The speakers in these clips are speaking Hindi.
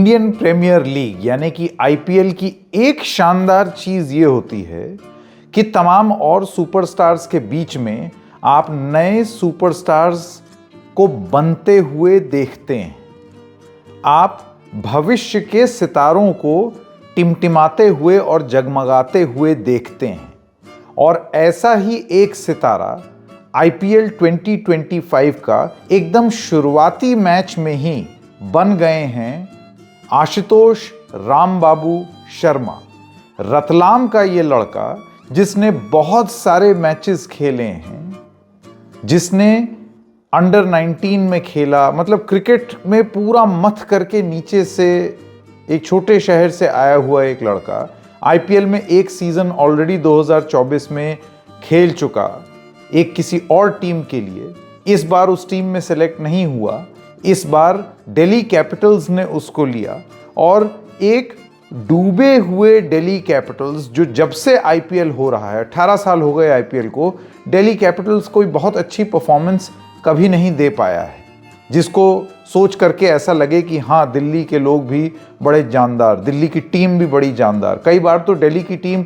इंडियन प्रीमियर लीग यानी कि आईपीएल की एक शानदार चीज ये होती है कि तमाम और सुपरस्टार्स के बीच में आप नए सुपरस्टार्स को बनते हुए देखते हैं। आप भविष्य के सितारों को टिमटिमाते हुए और जगमगाते हुए देखते हैं। और ऐसा ही एक सितारा आईपीएल 2025 का एकदम शुरुआती मैच में ही बन गए हैं आशुतोष रामबाबू शर्मा। रतलाम का ये लड़का जिसने बहुत सारे मैचेस खेले हैं, जिसने अंडर 19 में खेला, मतलब क्रिकेट में पूरा मथ करके नीचे से एक छोटे शहर से आया हुआ एक लड़का आईपीएल में एक सीजन ऑलरेडी 2024 में खेल चुका एक किसी और टीम के लिए। इस बार उस टीम में सेलेक्ट नहीं हुआ, इस बार दिल्ली कैपिटल्स ने उसको लिया और एक डूबे हुए दिल्ली कैपिटल्स जो जब से आईपीएल हो रहा है, 18 साल हो गए आईपीएल को, दिल्ली कैपिटल्स कोई बहुत अच्छी परफॉर्मेंस कभी नहीं दे पाया है, जिसको सोच करके ऐसा लगे कि हाँ दिल्ली के लोग भी बड़े जानदार, दिल्ली की टीम भी बड़ी जानदार। कई बार तो दिल्ली की टीम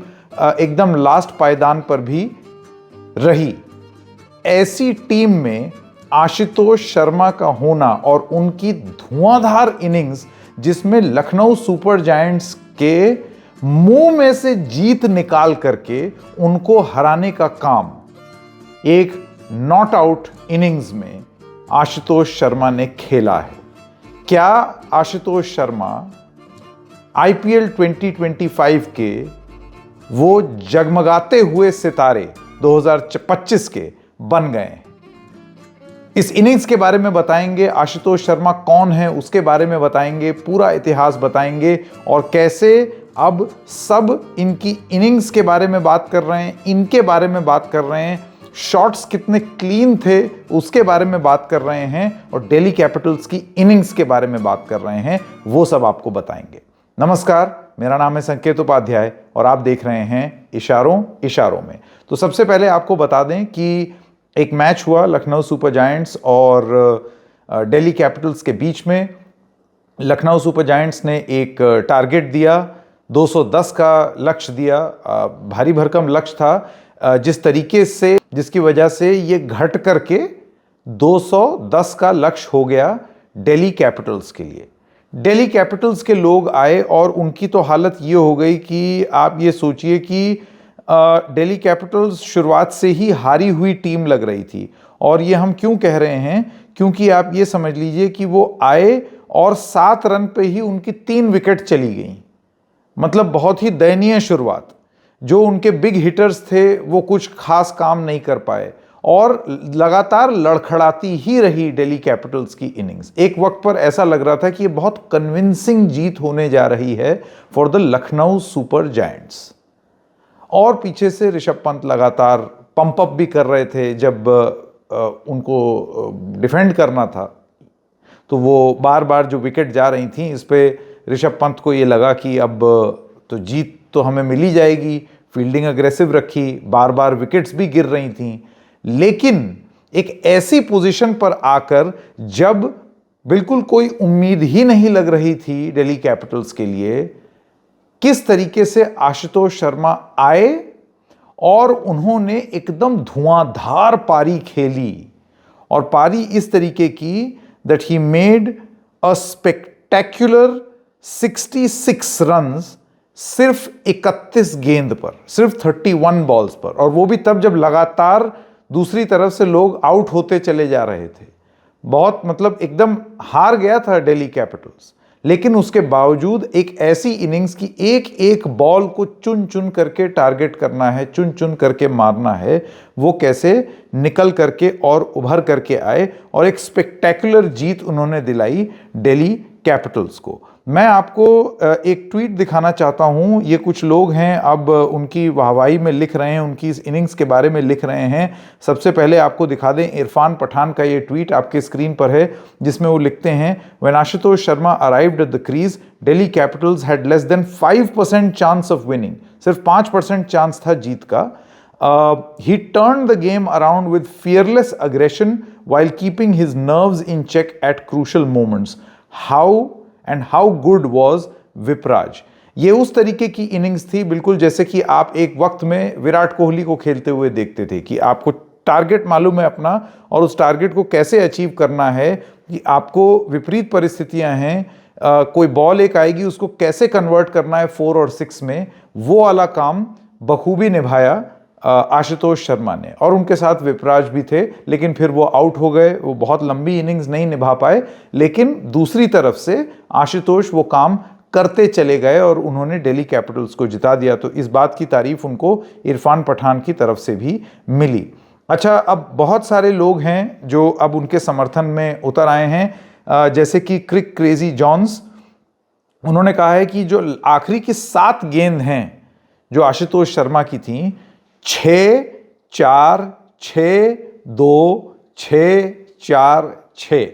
एकदम लास्ट पायदान पर भी रही। ऐसी टीम में आशुतोष शर्मा का होना और उनकी धुआंधार इनिंग्स जिसमें लखनऊ सुपर जायंट्स के मुंह में से जीत निकाल करके उनको हराने का काम एक नॉट आउट इनिंग्स में आशुतोष शर्मा ने खेला है। क्या आशुतोष शर्मा आईपीएल 2025 के वो जगमगाते हुए सितारे 2025 के बन गए हैं? इस इनिंग्स के बारे में बताएंगे, आशुतोष शर्मा कौन है उसके बारे में बताएंगे, पूरा इतिहास बताएंगे और कैसे अब सब इनकी इनिंग्स के बारे में बात कर रहे हैं, इनके बारे में बात कर रहे हैं, शॉट्स कितने क्लीन थे उसके बारे में बात कर रहे हैं और दिल्ली कैपिटल्स की इनिंग्स के बारे में बात कर रहे हैं, वो सब आपको बताएंगे। नमस्कार, मेरा नाम है संकेत उपाध्याय और आप देख रहे हैं इशारों इशारों में। तो सबसे पहले आपको बता दें कि एक मैच हुआ लखनऊ सुपर जायंट्स और दिल्ली कैपिटल्स के बीच में। लखनऊ सुपर जायंट्स ने एक टारगेट दिया, 210 का लक्ष्य दिया, भारी भरकम लक्ष्य था, जिस तरीके से जिसकी वजह से ये घट करके 210 का लक्ष्य हो गया दिल्ली कैपिटल्स के लिए। दिल्ली कैपिटल्स के लोग आए और उनकी तो हालत ये हो गई कि आप ये सोचिए कि दिल्ली कैपिटल्स शुरुआत से ही हारी हुई टीम लग रही थी। और ये हम क्यों कह रहे हैं, क्योंकि आप ये समझ लीजिए कि वो आए और 7 रन पे ही उनकी 3 विकेट चली गई। मतलब बहुत ही दयनीय शुरुआत। जो उनके बिग हिटर्स थे वो कुछ खास काम नहीं कर पाए और लगातार लड़खड़ाती ही रही दिल्ली कैपिटल्स की इनिंग्स। एक वक्त पर ऐसा लग रहा था कि ये बहुत कन्विंसिंग जीत होने जा रही है for the Lucknow super giants. और पीछे से ऋषभ पंत लगातार पंप अप भी कर रहे थे। जब उनको डिफेंड करना था तो वो बार बार जो विकेट जा रही थी इस पे ऋषभ पंत को ये लगा कि अब तो जीत तो हमें मिल ही जाएगी। फील्डिंग अग्रेसिव रखी, बार बार विकेट्स भी गिर रही थीं। लेकिन एक ऐसी पोजीशन पर आकर जब बिल्कुल कोई उम्मीद ही नहीं लग रही थी दिल्ली कैपिटल्स के लिए, किस तरीके से आशुतोष शर्मा आए और उन्होंने एकदम धुआंधार पारी खेली। और पारी इस तरीके की that he made a spectacular 66 runs सिर्फ 31 गेंद पर, सिर्फ 31 बॉल्स पर, और वो भी तब जब लगातार दूसरी तरफ से लोग आउट होते चले जा रहे थे। बहुत मतलब एकदम हार गया था दिल्ली कैपिटल्स। लेकिन उसके बावजूद एक ऐसी इनिंग्स की एक एक बॉल को चुन चुन करके टारगेट करना है, चुन चुन करके मारना है, वो कैसे निकल करके और उभर करके आए और एक स्पेक्टेकुलर जीत उन्होंने दिलाई दिल्ली कैपिटल्स को। मैं आपको एक ट्वीट दिखाना चाहता हूं। ये कुछ लोग हैं अब उनकी वाहवाही में लिख रहे हैं, उनकी इस इनिंग्स के बारे में लिख रहे हैं। सबसे पहले आपको दिखा दें इरफान पठान का ये ट्वीट आपके स्क्रीन पर है, जिसमें वो लिखते हैं, when Ashutosh Sharma arrived at the crease Delhi Capitals had less than 5% chance of winning. सिर्फ 5% चांस था जीत का। He turned the game around with fearless aggression while keeping his nerves in check at crucial moments. How and how good was Vipraj. ये उस तरीके की इनिंग्स थी बिल्कुल जैसे कि आप एक वक्त में विराट कोहली को खेलते हुए देखते थे कि आपको टारगेट मालूम है अपना और उस टारगेट को कैसे अचीव करना है, कि आपको विपरीत परिस्थितियां हैं, कोई बॉल एक आएगी उसको कैसे कन्वर्ट करना है 4 और 6 में, वो वाला काम बखूबी निभाया आशुतोष शर्मा ने। और उनके साथ विपराज भी थे, लेकिन फिर वो आउट हो गए, वो बहुत लंबी इनिंग्स नहीं निभा पाए। लेकिन दूसरी तरफ से आशुतोष वो काम करते चले गए और उन्होंने दिल्ली कैपिटल्स को जिता दिया। तो इस बात की तारीफ उनको इरफान पठान की तरफ से भी मिली। अच्छा, अब बहुत सारे लोग हैं जो अब उनके समर्थन में उतर आए हैं, जैसे कि क्रिक क्रेजी जॉन्स। उन्होंने कहा है कि जो आखिरी की 7 गेंद हैं जो आशुतोष शर्मा की थी, 6, 4, 6, 2, 6, 4, 6,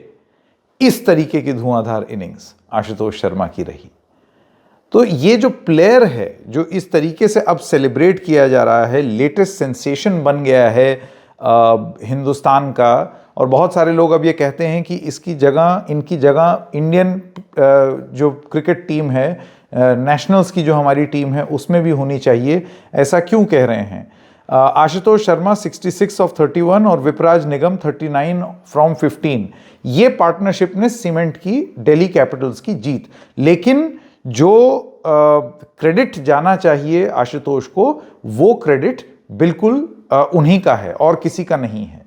इस तरीके की धुआंधार इनिंग्स आशुतोष शर्मा की रही। तो ये जो प्लेयर है जो इस तरीके से अब सेलिब्रेट किया जा रहा है, लेटेस्ट सेंसेशन बन गया है हिंदुस्तान का, और बहुत सारे लोग अब ये कहते हैं कि इनकी जगह इंडियन जो क्रिकेट टीम है, नेशनल्स की जो हमारी टीम है उसमें भी होनी चाहिए। ऐसा क्यों कह रहे हैं? आशुतोष शर्मा 66 ऑफ 31 और विपराज निगम 39 फ्रॉम 15, ये पार्टनरशिप ने सीमेंट की दिल्ली कैपिटल्स की जीत। लेकिन जो क्रेडिट जाना चाहिए आशुतोष को, वो क्रेडिट बिल्कुल उन्हीं का है और किसी का नहीं है।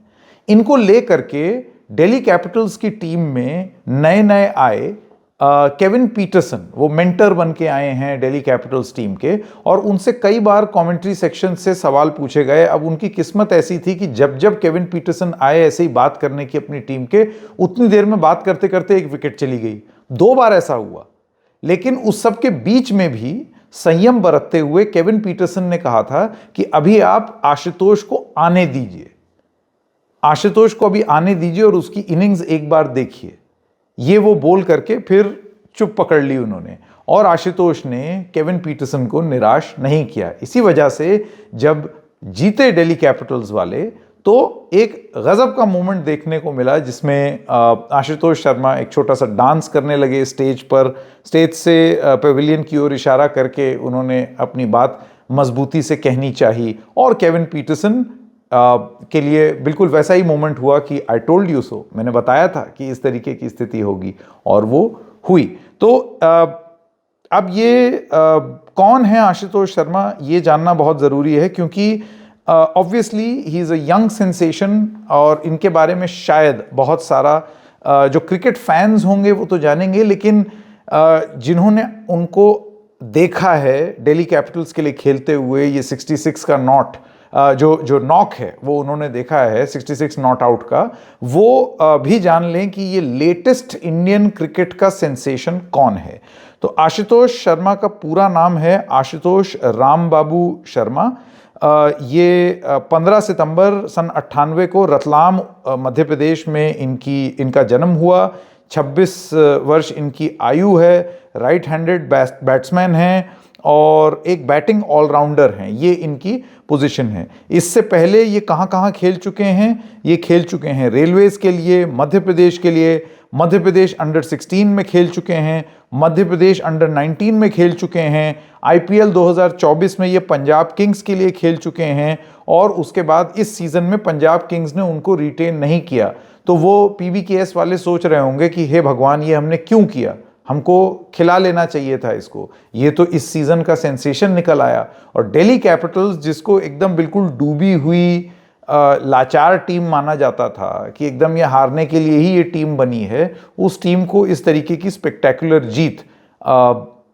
इनको लेकर के दिल्ली कैपिटल्स की टीम में नए नए आए केविन पीटरसन, वो मेंटर बन के आए हैं दिल्ली कैपिटल्स टीम के, और उनसे कई बार कमेंट्री सेक्शन से सवाल पूछे गए। अब उनकी किस्मत ऐसी थी कि जब जब केविन पीटरसन आए ऐसे ही बात करने की अपनी टीम के, उतनी देर में बात करते करते एक विकेट चली गई। 2 बार ऐसा हुआ। लेकिन उस सब के बीच में भी संयम बरतते हुए केविन पीटरसन ने कहा था कि अभी आप आशुतोष को आने दीजिए, आशुतोष को अभी आने दीजिए और उसकी इनिंग्स एक बार देखिए। ये वो बोल करके फिर चुप पकड़ ली उन्होंने, और आशुतोष ने केविन पीटरसन को निराश नहीं किया। इसी वजह से जब जीते दिल्ली कैपिटल्स वाले, तो एक गजब का मोमेंट देखने को मिला जिसमें आशुतोष शर्मा एक छोटा सा डांस करने लगे स्टेज पर। स्टेज से पेविलियन की ओर इशारा करके उन्होंने अपनी बात मजबूती से कहनी चाहिए, और केविन पीटरसन के लिए बिल्कुल वैसा ही मोमेंट हुआ कि आई टोल्ड यू सो, मैंने बताया था कि इस तरीके की स्थिति होगी, और वो हुई। तो अब ये कौन है आशुतोष शर्मा, ये जानना बहुत ज़रूरी है, क्योंकि obviously he is a young sensation, और इनके बारे में शायद बहुत सारा जो क्रिकेट फैंस होंगे वो तो जानेंगे, लेकिन जिन्होंने उनको देखा है दिल्ली कैपिटल्स के लिए खेलते हुए, ये 66 का नॉट जो नॉक है वो उन्होंने देखा है, 66 नॉट आउट का, वो भी जान लें कि ये लेटेस्ट इंडियन क्रिकेट का सेंसेशन कौन है। तो आशुतोष शर्मा का पूरा नाम है आशुतोष रामबाबू शर्मा। ये 15 सितंबर सन 98 को रतलाम मध्य प्रदेश में इनका जन्म हुआ। 26 वर्ष इनकी आयु है। राइट हैंडेड बैट्समैन हैं और एक बैटिंग ऑलराउंडर हैं, ये इनकी पोजीशन है। इससे पहले ये कहाँ कहाँ खेल चुके हैं? ये खेल चुके हैं रेलवेज के लिए, मध्य प्रदेश के लिए, मध्य प्रदेश अंडर 16 में खेल चुके हैं, मध्य प्रदेश अंडर 19 में खेल चुके हैं, आईपीएल 2024 में ये पंजाब किंग्स के लिए खेल चुके हैं, और उसके बाद इस सीज़न में पंजाब किंग्स ने उनको रिटेन नहीं किया। तो वो पीबीकेएस वाले सोच रहे होंगे कि हे भगवान, ये हमने क्यों किया, हमको खिला लेना चाहिए था इसको, ये तो इस सीज़न का सेंसेशन निकल आया। और दिल्ली कैपिटल्स, जिसको एकदम बिल्कुल डूबी हुई लाचार टीम माना जाता था कि एकदम ये हारने के लिए ही ये टीम बनी है, उस टीम को इस तरीके की स्पेक्टेकुलर जीत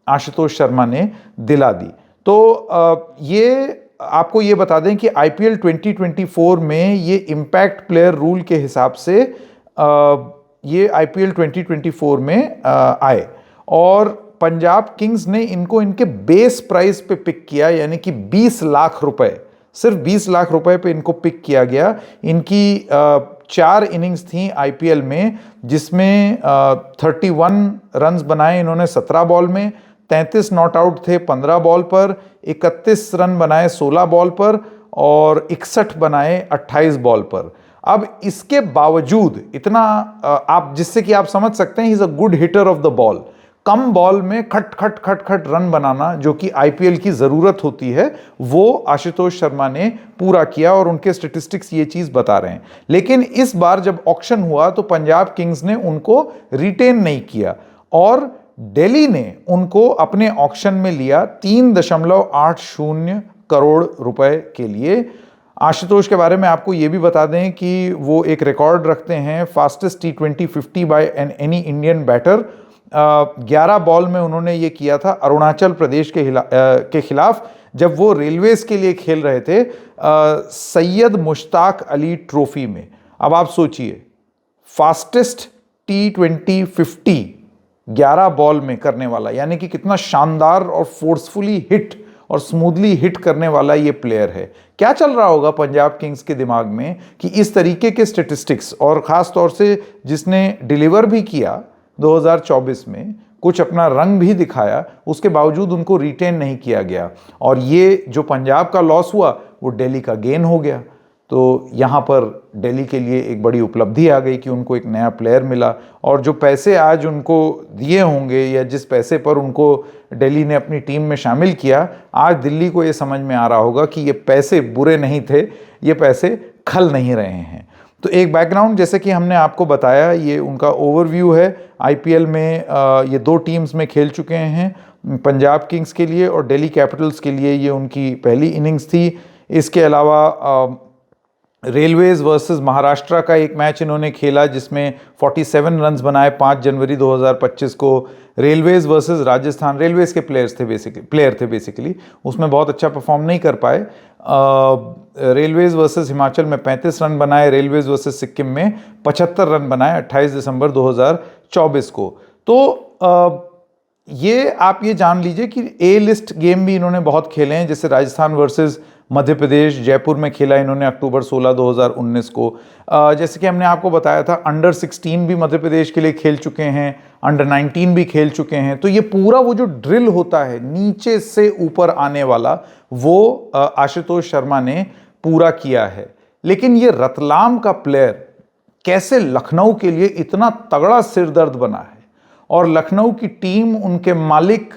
आशुतोष शर्मा ने दिला दी। तो ये आपको ये बता दें कि आईपीएल 2024 में ये इम्पैक्ट प्लेयर रूल के हिसाब से ये आईपीएल 2024 में आए, और पंजाब किंग्स ने इनको इनके बेस प्राइस पे पिक किया, यानी कि 20 लाख रुपए, सिर्फ 20 लाख रुपए पे इनको पिक किया गया। इनकी 4 इनिंग्स थी आईपीएल में, जिसमें 31 रन्स बनाए इन्होंने 17 बॉल में, 33 नॉट आउट थे 15 बॉल पर, 31 रन बनाए 16 बॉल पर, और 61 बनाए 28 बॉल पर। अब इसके बावजूद इतना आप, जिससे कि आप समझ सकते हैं he is a good hitter of the ball, कम बॉल में खट खट खट खट रन बनाना जो कि आईपीएल की जरूरत होती है, वो आशुतोष शर्मा ने पूरा किया और उनके स्टैटिस्टिक्स ये चीज बता रहे हैं। लेकिन इस बार जब ऑक्शन हुआ तो पंजाब किंग्स ने उनको रिटेन नहीं किया और दिल्ली ने उनको अपने ऑक्शन में लिया 3.80 करोड़ रुपए के लिए। आशुतोष के बारे में आपको यह भी बता दें कि वो एक रिकॉर्ड रखते हैं fastest T20 50 by any Indian batter. 11 ball में उन्होंने ये किया था अरुणाचल प्रदेश के खिलाफ जब वो रेलवेज के लिए खेल रहे थे सैयद मुश्ताक अली ट्रॉफी में। अब आप सोचिए, फास्टेस्ट T20 50 11 बॉल में करने वाला, यानी कि कितना शानदार और फोर्सफुली हिट और स्मूथली हिट करने वाला ये प्लेयर है। क्या चल रहा होगा पंजाब किंग्स के दिमाग में कि इस तरीके के स्टैटिस्टिक्स, और ख़ास तौर से जिसने डिलीवर भी किया 2024 में, कुछ अपना रंग भी दिखाया, उसके बावजूद उनको रिटेन नहीं किया गया। और ये जो पंजाब का लॉस हुआ वो दिल्ली का गेन हो गया। तो यहाँ पर दिल्ली के लिए एक बड़ी उपलब्धि आ गई कि उनको एक नया प्लेयर मिला, और जो पैसे आज उनको दिए होंगे या जिस पैसे पर उनको दिल्ली ने अपनी टीम में शामिल किया, आज दिल्ली को ये समझ में आ रहा होगा कि ये पैसे बुरे नहीं थे, ये पैसे खल नहीं रहे हैं। तो एक बैकग्राउंड जैसे कि हमने आपको बताया, ये उनका ओवरव्यू है। आईपीएल में ये 2 टीम्स में खेल चुके हैं, पंजाब किंग्स के लिए और दिल्ली कैपिटल्स के लिए ये उनकी पहली इनिंग्स थी। इसके अलावा रेलवेज वर्सेस महाराष्ट्र का एक मैच इन्होंने खेला जिसमें 47 रन्स बनाए 5 जनवरी 2025 को। रेलवेज वर्सेस राजस्थान, रेलवेज के प्लेयर थे बेसिकली, उसमें बहुत अच्छा परफॉर्म नहीं कर पाए। रेलवेज वर्सेस हिमाचल में 35 रन बनाए, रेलवेज वर्सेस सिक्किम में 75 रन बनाए 28 दिसंबर 2024 को। तो ये आप ये जान लीजिए कि ए लिस्ट गेम भी इन्होंने बहुत खेले हैं, जैसे राजस्थान वर्सेस मध्य प्रदेश जयपुर में खेला इन्होंने अक्टूबर 16 2019 को। जैसे कि हमने आपको बताया था अंडर 16 भी मध्य प्रदेश के लिए खेल चुके हैं, अंडर 19 भी खेल चुके हैं। तो ये पूरा वो जो ड्रिल होता है नीचे से ऊपर आने वाला, वो आशुतोष शर्मा ने पूरा किया है। लेकिन ये रतलाम का प्लेयर कैसे लखनऊ के लिए इतना तगड़ा सिरदर्द बना है, और लखनऊ की टीम, उनके मालिक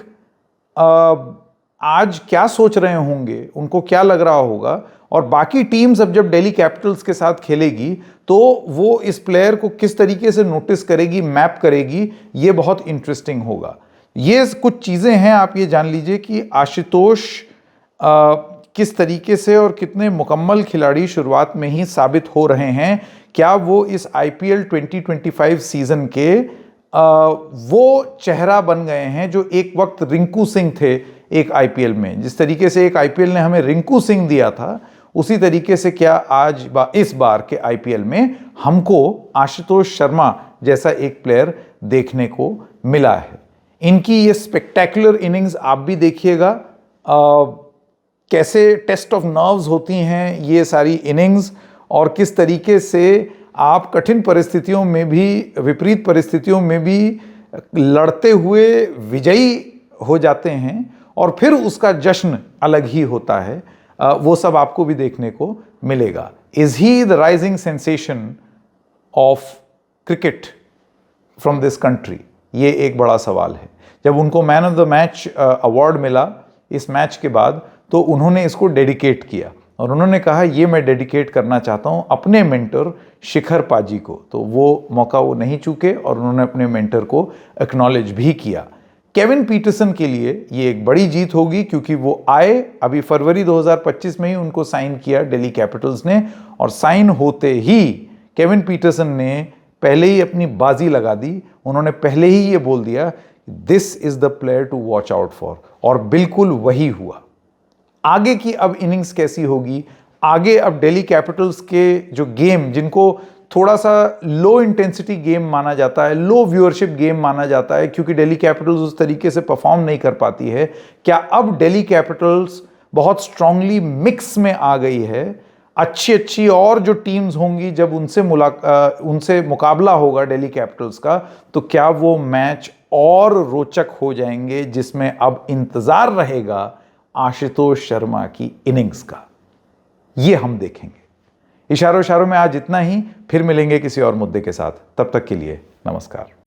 आज क्या सोच रहे होंगे, उनको क्या लग रहा होगा, और बाकी टीम्स अब जब दिल्ली कैपिटल्स के साथ खेलेगी तो वो इस प्लेयर को किस तरीके से नोटिस करेगी, मैप करेगी, ये बहुत इंटरेस्टिंग होगा। ये कुछ चीज़ें हैं, आप ये जान लीजिए कि आशुतोष किस तरीके से और कितने मुकम्मल खिलाड़ी शुरुआत में ही साबित हो रहे हैं। क्या वो इस आईपीएल 2025 सीजन के वो चेहरा बन गए हैं जो एक वक्त रिंकू सिंह थे एक आईपीएल में। जिस तरीके से एक आईपीएल ने हमें रिंकू सिंह दिया था, उसी तरीके से क्या आज इस बार के आईपीएल में हमको आशुतोष शर्मा जैसा एक प्लेयर देखने को मिला है। इनकी ये स्पेक्टेकुलर इनिंग्स आप भी देखिएगा, कैसे टेस्ट ऑफ नर्व्स होती हैं ये सारी इनिंग्स, और किस तरीके से आप कठिन परिस्थितियों में भी, विपरीत परिस्थितियों में भी लड़ते हुए विजयी हो जाते हैं, और फिर उसका जश्न अलग ही होता है। वो सब आपको भी देखने को मिलेगा। Is he the rising sensation of cricket from this country? ये एक बड़ा सवाल है। जब उनको man of the match award मिला इस मैच के बाद, तो उन्होंने इसको डेडिकेट किया, और उन्होंने कहा ये मैं डेडिकेट करना चाहता हूँ अपने मेंटर शिखर पाजी को। तो वो मौका वो नहीं चूके, और उन्होंने अपने मेंटर को एक्नॉलेज भी किया। केविन पीटरसन के लिए ये एक बड़ी जीत होगी, क्योंकि वो आए अभी फरवरी 2025 में ही उनको साइन किया दिल्ली कैपिटल्स ने, और साइन होते ही केविन पीटरसन ने पहले ही अपनी बाजी लगा दी। उन्होंने पहले ही ये बोल दिया this is the player to watch out for, और बिल्कुल वही हुआ। आगे की अब इनिंग्स कैसी होगी, आगे अब दिल्ली कैपिटल्स के जो गेम, जिनको थोड़ा सा लो इंटेंसिटी गेम माना जाता है, लो व्यूअरशिप गेम माना जाता है, क्योंकि दिल्ली कैपिटल्स उस तरीके से परफॉर्म नहीं कर पाती है, क्या अब दिल्ली कैपिटल्स बहुत स्ट्रांगली मिक्स में आ गई है? अच्छी और जो टीम्स होंगी जब उनसे मुकाबला होगा दिल्ली कैपिटल्स का, तो क्या वो मैच और रोचक हो जाएंगे, जिसमें अब इंतजार रहेगा आशुतोष शर्मा की इनिंग्स का? ये हम देखेंगे। इशारों में आज इतना ही, फिर मिलेंगे किसी और मुद्दे के साथ। तब तक के लिए नमस्कार।